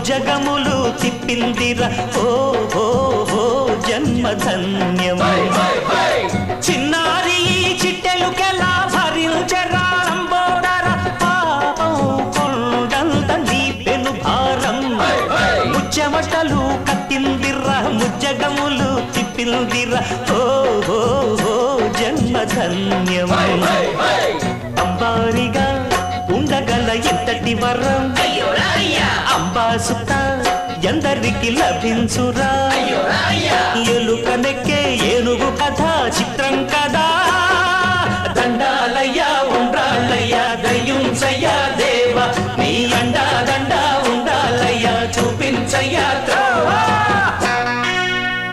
భుజగములు తిప్పిందిరా ఓ ఓ ఓ జన్మధన్యమై చిన్నారి చిట్టెలుకెలా భరించరా లంబోదర పాపం కొండంత నీ పెను భారం ముచ్చమటలు కట్టిందిరా ముజ్జగములు తిప్పిందిరా ఓ ఓ ఓ జన్మధన్యమై అంబారిగా ఉండగల ఎంతటి వరం అంబా సుత ఎందరికి లభించురా